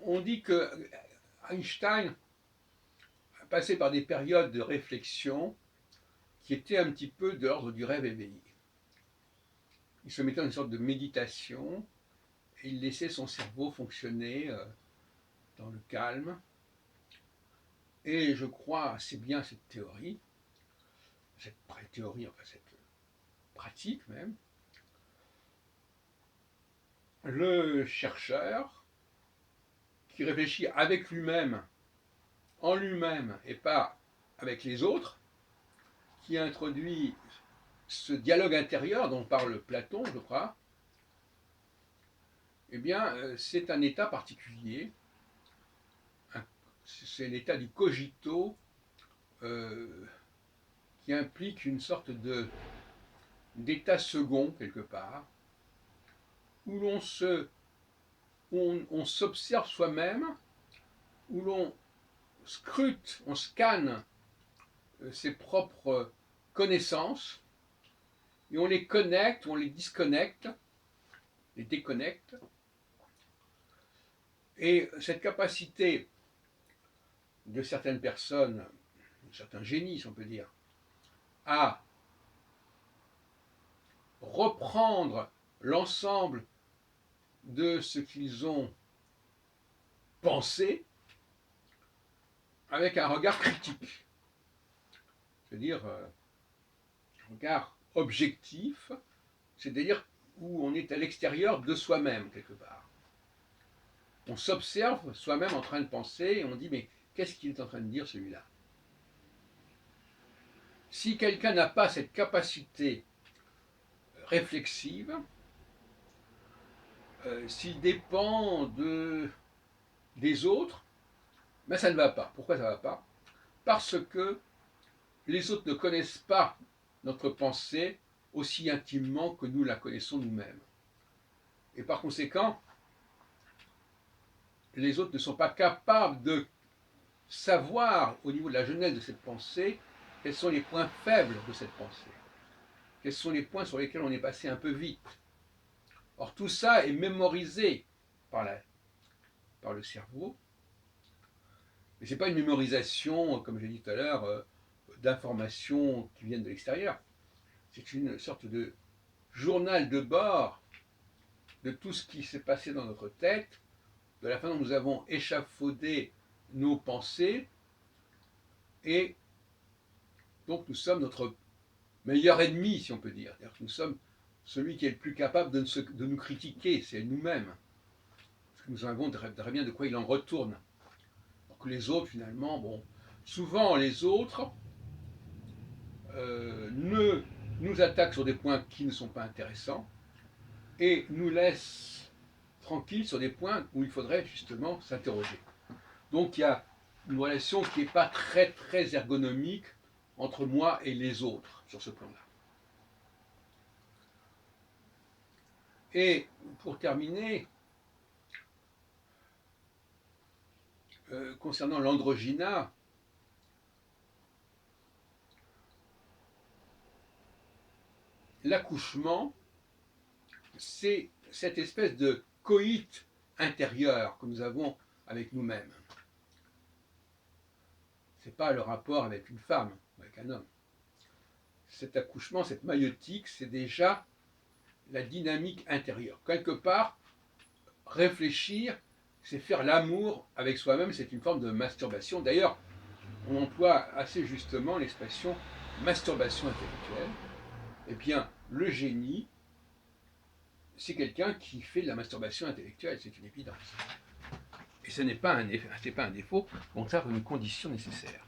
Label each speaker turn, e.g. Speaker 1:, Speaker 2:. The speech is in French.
Speaker 1: On dit que Einstein a passé par des périodes de réflexion qui étaient un petit peu de l'ordre du rêve éveillé. Il se mettait dans une sorte de méditation et il laissait son cerveau fonctionner dans le calme. Et je crois assez bien à cette théorie, enfin cette pratique même. Le chercheur qui réfléchit avec lui-même, en lui-même et pas avec les autres, qui introduit ce dialogue intérieur dont parle Platon, je crois, eh bien, c'est un état particulier. C'est l'état du cogito qui implique une sorte d'état second, quelque part, où on s'observe soi-même, où l'on scrute, on scanne ses propres connaissances, et on les connecte, on les disconnecte, les déconnecte. Et cette capacité de certaines personnes, de certains génies, si on peut dire, à reprendre l'ensemble de ce qu'ils ont pensé avec un regard critique, c'est-à-dire un regard objectif, c'est-à-dire où on est à l'extérieur de soi-même quelque part. On s'observe soi-même en train de penser et on dit mais qu'est-ce qu'il est en train de dire celui-là? Si quelqu'un n'a pas cette capacité réflexive, s'il dépend des autres, ben ça ne va pas. Pourquoi ça ne va pas? Parce que les autres ne connaissent pas notre pensée aussi intimement que nous la connaissons nous-mêmes. Et par conséquent, les autres ne sont pas capables de savoir au niveau de la genèse de cette pensée quels sont les points faibles de cette pensée, quels sont les points sur lesquels on est passé un peu vite. Or tout ça est mémorisé par, par le cerveau, mais ce n'est pas une mémorisation, comme j'ai dit tout à l'heure, d'informations qui viennent de l'extérieur. C'est une sorte de journal de bord de tout ce qui s'est passé dans notre tête, de la façon dont nous avons échafaudé nos pensées, et donc nous sommes notre meilleur ennemi, si on peut dire. C'est-à-dire que nous sommes celui qui est le plus capable de nous critiquer, c'est nous-mêmes. Parce que nous savons très bien de quoi il en retourne. Alors que les autres, finalement, bon, souvent les autres nous attaquent sur des points qui ne sont pas intéressants et nous laissent tranquilles sur des points où il faudrait justement s'interroger. Donc il y a une relation qui n'est pas très ergonomique entre moi et les autres sur ce plan-là. Et pour terminer, concernant l'androgyna, l'accouchement, c'est cette espèce de coït intérieur que nous avons avec nous-mêmes. Ce n'est pas le rapport avec une femme, avec un homme. Cet accouchement, cette maïeutique, c'est déjà la dynamique intérieure. Quelque part, réfléchir, c'est faire l'amour avec soi-même, c'est une forme de masturbation. D'ailleurs, on emploie assez justement l'expression masturbation intellectuelle. Eh bien, le génie, c'est quelqu'un qui fait de la masturbation intellectuelle, c'est une évidence. Et ce n'est pas un défaut, au contraire une condition nécessaire.